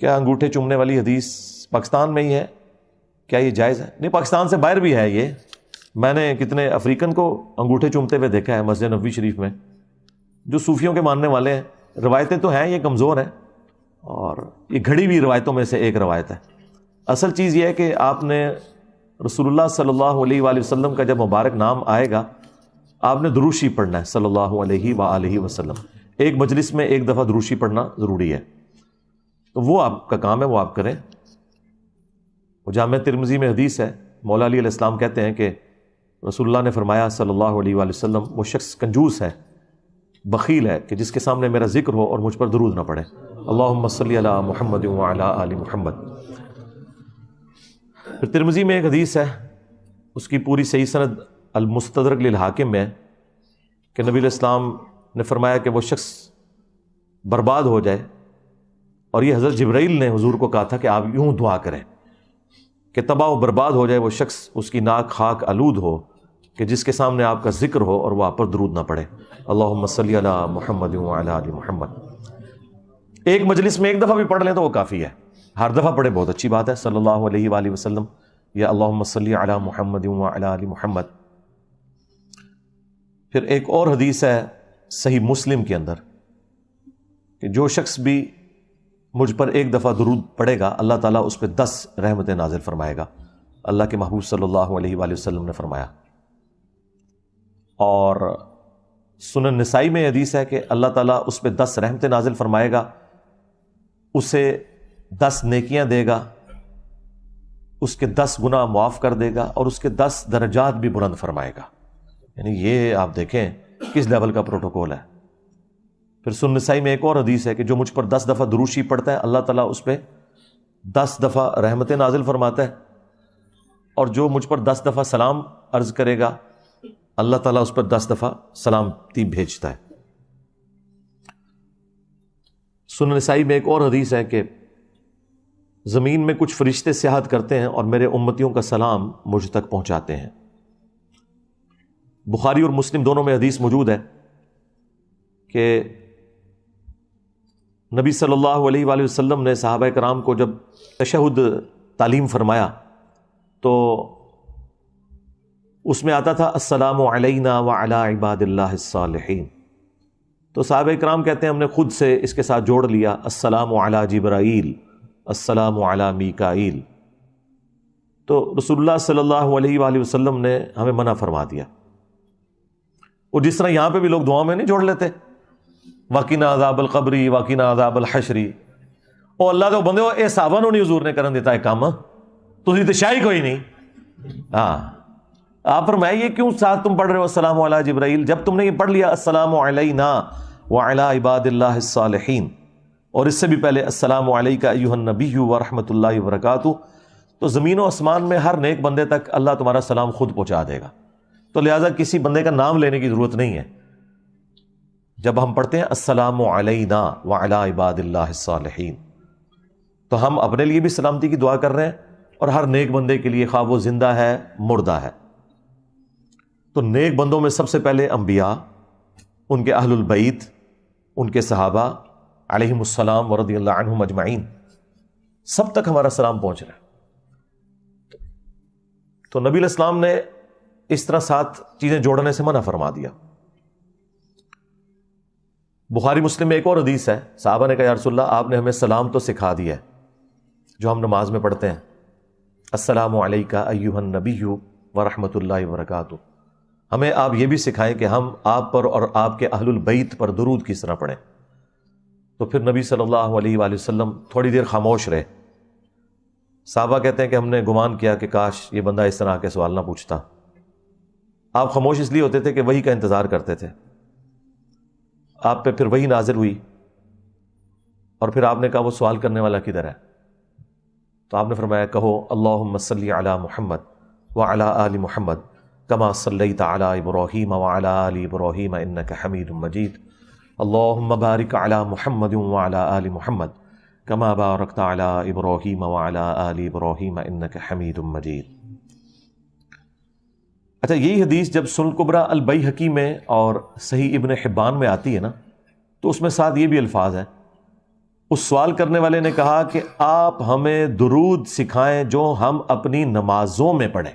کیا انگوٹھے چومنے والی حدیث پاکستان میں ہی ہے؟ کیا یہ جائز ہے؟ نہیں، پاکستان سے باہر بھی ہے یہ. میں نے کتنے افریقن کو انگوٹھے چومتے ہوئے دیکھا ہے مسجد نبوی شریف میں، جو صوفیوں کے ماننے والے ہیں. روایتیں تو ہیں، یہ کمزور ہیں، اور یہ گھڑی ہوئی روایتوں میں سے ایک روایت ہے. اصل چیز یہ ہے کہ آپ نے رسول اللہ صلی اللہ علیہ وآلہ وسلم کا جب مبارک نام آئے گا، آپ نے دروشی پڑھنا ہے صلی اللہ علیہ وآلہ وسلم. ایک مجلس میں ایک دفعہ دروشی پڑھنا ضروری ہے، تو وہ آپ کا کام ہے، وہ آپ کریں. وہ جامع ترمذی میں حدیث ہے، مولا علی علیہ السلام کہتے ہیں کہ رسول اللہ نے فرمایا صلی اللہ علیہ وآلہ وسلم، وہ شخص کنجوس ہے، بخیل ہے کہ جس کے سامنے میرا ذکر ہو اور مجھ پر درود نہ پڑے. اللہم صلی علی محمد وعلی آل محمد. پھر ترمذی میں ایک حدیث ہے، اس کی پوری صحیح سند المستدرک للحاکم میں، کہ نبی علیہ السلام نے فرمایا کہ وہ شخص برباد ہو جائے، اور یہ حضرت جبرائیل نے حضور کو کہا تھا کہ آپ یوں دعا کریں کہ تباہ و برباد ہو جائے وہ شخص، اس کی ناک خاک آلود ہو، کہ جس کے سامنے آپ کا ذکر ہو اور وہ آپ پر درود نہ پڑے. اللہم صلی علی محمد وعلی آل محمد. ایک مجلس میں ایک دفعہ بھی پڑھ لیں تو وہ کافی ہے. ہر دفعہ پڑھے بہت اچھی بات ہے، صلی اللہ علیہ وآلہ وسلم یا اللہم صلی علی محمد وعلی آل محمد. پھر ایک اور حدیث ہے صحیح مسلم کے اندر کہ جو شخص بھی مجھ پر ایک دفعہ درود پڑھے گا، اللہ تعالیٰ اس پہ 10 رحمتیں نازل فرمائے گا. اللہ کے محبوب صلی اللہ علیہ وآلہ وسلم نے فرمایا. اور سنن نسائی میں حدیث ہے کہ اللہ تعالیٰ اس پہ 10 رحمتیں نازل فرمائے گا، اسے 10 نیکیاں دے گا، اس کے 10 گناہ معاف کر دے گا، اور اس کے 10 درجات بھی بلند فرمائے گا. یعنی یہ آپ دیکھیں کس لیول کا پروٹوکول ہے. پھر سنن نسائی میں ایک اور حدیث ہے کہ جو مجھ پر 10 دفعہ دروشی پڑھتا ہے، اللہ تعالیٰ اس پہ 10 دفعہ رحمتیں نازل فرماتا ہے، اور جو مجھ پر 10 دفعہ سلام عرض کرے گا، اللہ تعالیٰ اس پر 10 دفعہ سلامتی بھیجتا ہے. سنن نسائی میں ایک اور حدیث ہے کہ زمین میں کچھ فرشتے سیاحت کرتے ہیں اور میرے امتیوں کا سلام مجھ تک پہنچاتے ہیں. بخاری اور مسلم دونوں میں حدیث موجود ہے کہ نبی صلی اللہ علیہ وآلہ وسلم نے صحابہ کرام کو جب تشہد تعلیم فرمایا تو اس میں آتا تھا السلام علینا وعلی عباد اللہ الصالحین. تو صحابہ کرام کہتے ہیں ہم نے خود سے اس کے ساتھ جوڑ لیا السلام علی جبرائیل، السلام علی میکائیل. تو رسول اللہ صلی اللہ علیہ وآلہ وسلم نے ہمیں منع فرما دیا. اور جس طرح یہاں پہ بھی لوگ دعاؤں میں نہیں جوڑ لیتے وَقِنَا عَذَابَ الْقَبْرِ وَقِنَا عَذَابَ الْحَشْرِ. او اللہ دے بندے اے صحابہ نوں نہیں حضور نے کرن دیتا ہے کام، تسی تے شاہی کوئی نہیں. ہاں آپ فرمایا یہ کیوں ساتھ تم پڑھ رہے ہو السلام علی جبرائیل، جب تم نے یہ پڑھ لیا السلام علینا وعلی عباد اللہ الصالحین، اور اس سے بھی پہلے السلام علیکہ ایھا النبی ورحمۃ اللہ وبرکاتہ، تو زمین و آسمان میں ہر نیک بندے تک اللہ تمہارا سلام خود پہنچا دے گا. تو لہٰذا کسی بندے کا نام لینے کی ضرورت نہیں ہے. جب ہم پڑھتے ہیں السلام علینا وعلی عباد اللہ الصالحین، تو ہم اپنے لیے بھی سلامتی کی دعا کر رہے ہیں اور ہر نیک بندے کے لیے، خواہ وہ زندہ ہے مردہ ہے. تو نیک بندوں میں سب سے پہلے انبیاء، ان کے اہل البیت، ان کے صحابہ علیہم السلام ورضی اللہ عنہم اجمعین، سب تک ہمارا سلام پہنچ رہا ہے. تو نبی علیہ السلام نے اس طرح 7 چیزیں جوڑنے سے منع فرما دیا. بخاری مسلم میں ایک اور حدیث ہے، صحابہ نے کہا یا رسول اللہ آپ نے ہمیں سلام تو سکھا دیا ہے جو ہم نماز میں پڑھتے ہیں، السلام علیکہ ایھا النبی ورحمۃ اللہ وبرکاتہ، ہمیں آپ یہ بھی سکھائیں کہ ہم آپ پر اور آپ کے اہل البیت پر درود کس طرح پڑھیں. تو پھر نبی صلی اللہ علیہ وآلہ وسلم تھوڑی دیر خاموش رہے. صحابہ کہتے ہیں کہ ہم نے گمان کیا کہ کاش یہ بندہ اس طرح کے سوال نہ پوچھتا. آپ خاموش اس لیے ہوتے تھے کہ وحی کا انتظار کرتے تھے. آپ پہ پھر وحی نازل ہوئی اور پھر آپ نے کہا وہ سوال کرنے والا کدھر ہے؟ تو آپ نے فرمایا کہو اللہم صلی علی محمد وعلی آل محمد کما صلیت علی ابراہیم وعلی آل ابراہیم انک حمید مجید، اللہم بارک علی محمد وعلی آل محمد کما بارکت علی ابراہیم وعلی آل ابراہیم انک حمید مجید. اچھا، یہی حدیث جب سنن کبریٰ البیہقی میں اور صحیح ابن حبان میں آتی ہے نا، تو اس میں ساتھ یہ بھی الفاظ ہیں اس سوال کرنے والے نے کہا کہ آپ ہمیں درود سکھائیں جو ہم اپنی نمازوں میں پڑھیں،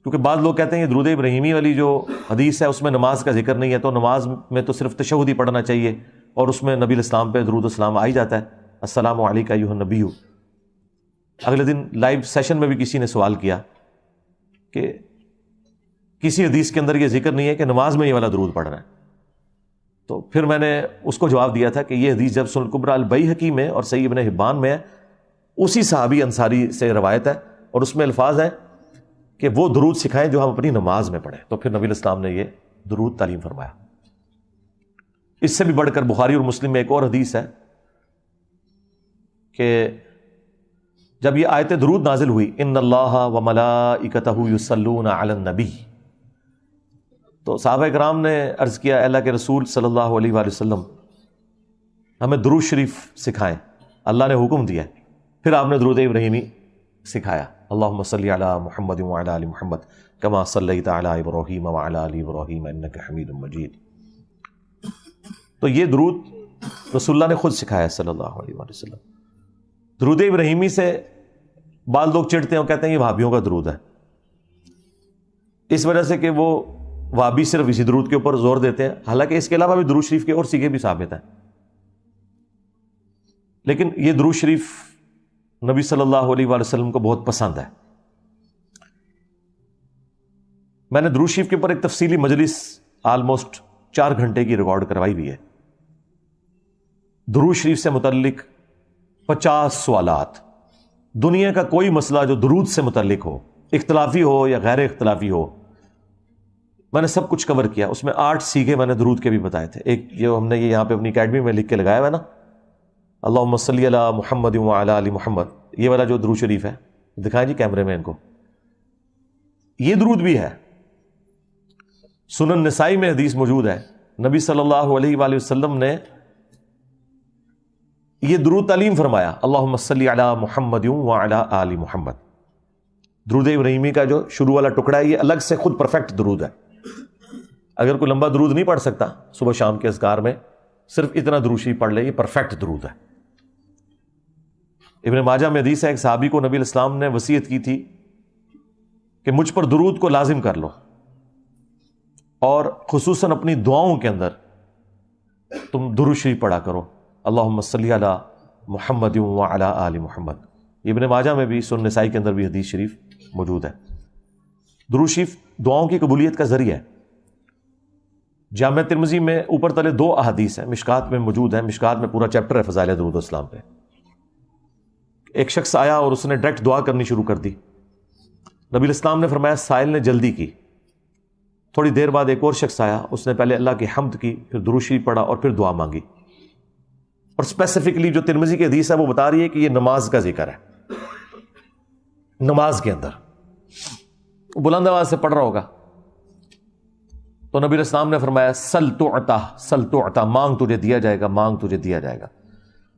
کیونکہ بعض لوگ کہتے ہیں یہ درود ابراہیمی والی جو حدیث ہے اس میں نماز کا ذکر نہیں ہے، تو نماز میں تو صرف تشہد ہی پڑھنا چاہیے، اور اس میں نبی الاسلام پہ درود السلام آ ہی جاتا ہے، السلام علیکہ ایھا النبی۔ اگلے دن لائیو سیشن میں بھی کسی نے سوال کیا کہ کسی حدیث کے اندر یہ ذکر نہیں ہے کہ نماز میں یہ والا درود پڑھنا ہے، تو پھر میں نے اس کو جواب دیا تھا کہ یہ حدیث جب سنن کبریٰ البیہقی میں اور صحیح ابن حبان میں ہے، اسی صحابی انصاری سے روایت ہے، اور اس میں الفاظ ہیں کہ وہ درود سکھائیں جو ہم اپنی نماز میں پڑھیں، تو پھر نبی الاسلام نے یہ درود تعلیم فرمایا۔ اس سے بھی بڑھ کر بخاری اور مسلم میں ایک اور حدیث ہے کہ جب یہ آیت درود نازل ہوئی، ان اللہ وملائکتہ یصلون علی النبی، تو صحابہ کرام نے عرض کیا اے اللہ کے رسول صلی اللہ علیہ وآلہ وسلم ہمیں درود شریف سکھائیں، اللہ نے حکم دیا ہے۔ پھر آپ نے درود ابراہیمی سکھایا، اللہم صلی علی محمد وعلی آل محمد کما صلیت علی ابراہیم وعلی آل ابراہیم انک حمید مجید۔ تو یہ درود رسول اللہ نے خود سکھایا صلی اللہ علیہ وآلہ وسلم۔ درود ابراہیمی سے بعض لوگ چڑھتے ہیں اور کہتے ہیں یہ وہابیوں کا درود ہے، اس وجہ سے کہ وہ وہابی صرف اسی درود کے اوپر زور دیتے ہیں، حالانکہ اس کے علاوہ بھی درود شریف کے اور سیغے بھی ثابت ہیں، لیکن یہ درود شریف نبی صلی اللہ علیہ وآلہ وسلم کو بہت پسند ہے۔ میں نے درود شریف کے اوپر ایک تفصیلی مجلس آلموسٹ 4 گھنٹے کی ریکارڈ کروائی ہوئی ہے۔ درود شریف سے متعلق 50 سوالات، دنیا کا کوئی مسئلہ جو درود سے متعلق ہو، اختلافی ہو یا غیر اختلافی ہو، میں نے سب کچھ کور کیا۔ اس میں 8 سیغے میں نے درود کے بھی بتائے تھے۔ ایک جو ہم نے یہ یہاں پہ اپنی اکیڈمی میں لکھ کے لگایا ہوا ہے نا، اللہم صلی علی محمد وعلی آل محمد، یہ والا جو درود شریف ہے، دکھائیں جی کیمرے میں ان کو، یہ درود بھی ہے۔ سنن نسائی میں حدیث موجود ہے، نبی صلی اللہ علیہ وآلہ وسلم نے یہ درود تعلیم فرمایا، اللہم صلی علی محمد وعلی آل محمد۔ درود ابراہیمی کا جو شروع والا ٹکڑا ہے یہ الگ سے خود پرفیکٹ درود ہے، اگر کوئی لمبا درود نہیں پڑھ سکتا صبح شام کے اذکار میں، صرف اتنا درود شریف پڑھ لے، یہ پرفیکٹ درود ہے۔ ابن ماجہ میں حدیث ہے، ایک صحابی کو نبی الاسلام نے وصیت کی تھی کہ مجھ پر درود کو لازم کر لو، اور خصوصاً اپنی دعاؤں کے اندر تم درود شریف پڑھا کرو، اللہم صلی علی محمد وعلی آل محمد۔ ابن ماجہ میں بھی، سنن نسائی کے اندر بھی حدیث شریف موجود ہے۔ درود شریف دعاؤں کی قبولیت کا ذریعہ ہے۔ جامع ترمذی میں اوپر تلے 2 احادیث ہیں، مشکات میں موجود ہیں، مشکات میں پورا چیپٹر ہے فضائل درود السلام پہ۔ ایک شخص آیا اور اس نے ڈائریکٹ دعا کرنی شروع کر دی، نبی الاسلام نے فرمایا سائل نے جلدی کی۔ تھوڑی دیر بعد ایک اور شخص آیا، اس نے پہلے اللہ کی حمد کی، پھر درود شریف پڑھا اور پھر دعا مانگی۔ اور اسپیسیفکلی جو ترمذی کی حدیث ہے وہ بتا رہی ہے کہ یہ نماز کا ذکر ہے، نماز کے اندر بلند آواز سے پڑھ رہا ہوگا۔ تو نبی الاسلام نے فرمایا سل تعطا، سل تعطا، مانگ تجھے دیا جائے گا، مانگ تجھے دیا جائے گا۔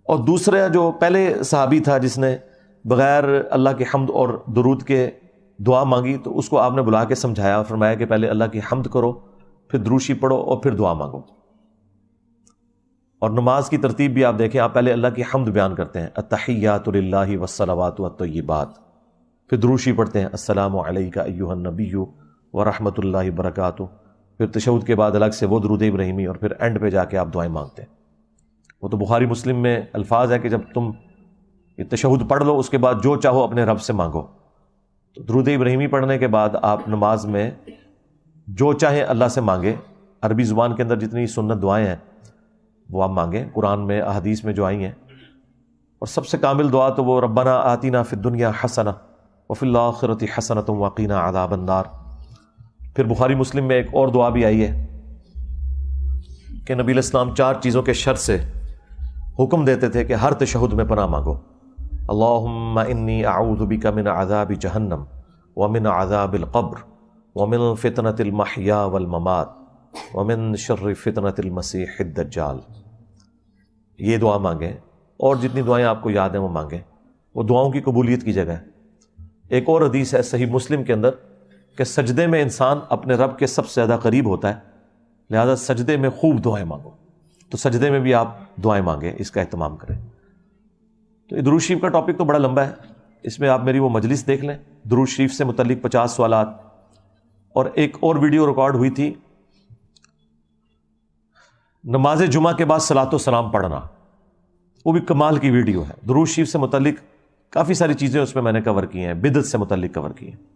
اور دوسرا جو پہلے صحابی تھا جس نے بغیر اللہ کی حمد اور درود کے دعا مانگی، تو اس کو آپ نے بلا کے سمجھایا، فرمایا کہ پہلے اللہ کی حمد کرو، پھر درود شریف پڑھو اور پھر دعا مانگو۔ اور نماز کی ترتیب بھی آپ دیکھیں، آپ پہلے اللہ کی حمد بیان کرتے ہیں، التحیات للہ والصلوات والطیبات، پھر درود شریف پڑھتے ہیں السلام علیک ایھا النبی ورحمۃ اللہ وبرکاتہ، پھر تشہد کے بعد الگ سے وہ درود ابراہیمی، اور پھر اینڈ پہ جا کے آپ دعائیں مانگتے ہیں۔ وہ تو بخاری مسلم میں الفاظ ہے کہ جب تم یہ تشہد پڑھ لو اس کے بعد جو چاہو اپنے رب سے مانگو۔ تو درود ابراہیمی پڑھنے کے بعد آپ نماز میں جو چاہیں اللہ سے مانگے، عربی زبان کے اندر جتنی سنت دعائیں ہیں وہ آپ مانگیں، قرآن میں احادیث میں جو آئی ہیں۔ اور سب سے کامل دعا تو وہ ربنا آتینا فی الدنیا حسنہ وفی الآخرۃ حسنۃ وقنا عذاب النار۔ پھر بخاری مسلم میں ایک اور دعا بھی آئی ہے کہ نبی علیہ السلام 4 چیزوں کے شر سے حکم دیتے تھے کہ ہر تشہد میں پناہ مانگو، اللہم انی اعوذ بک من عذاب جہنم ومن عذاب القبر ومن فتنۃ المحیا والممات ومن شر فتنۃ المسیح الدجال۔ یہ دعا مانگیں، اور جتنی دعائیں آپ کو یاد ہیں وہ مانگیں، وہ دعاؤں کی قبولیت کی جگہ ہے۔ ایک اور حدیث ہے صحیح مسلم کے اندر کہ سجدے میں انسان اپنے رب کے سب سے زیادہ قریب ہوتا ہے، لہذا سجدے میں خوب دعائیں مانگو۔ تو سجدے میں بھی آپ دعائیں مانگیں، اس کا اہتمام کریں۔ تو درود شریف کا ٹاپک تو بڑا لمبا ہے، اس میں آپ میری وہ مجلس دیکھ لیں، درود شریف سے متعلق 50 سوالات، اور ایک اور ویڈیو ریکارڈ ہوئی تھی نماز جمعہ کے بعد صلاۃ و سلام پڑھنا، وہ بھی کمال کی ویڈیو ہے۔ درود شریف سے متعلق کافی ساری چیزیں اس میں میں نے کور کی ہیں، بدعت سے متعلق کور کی ہیں۔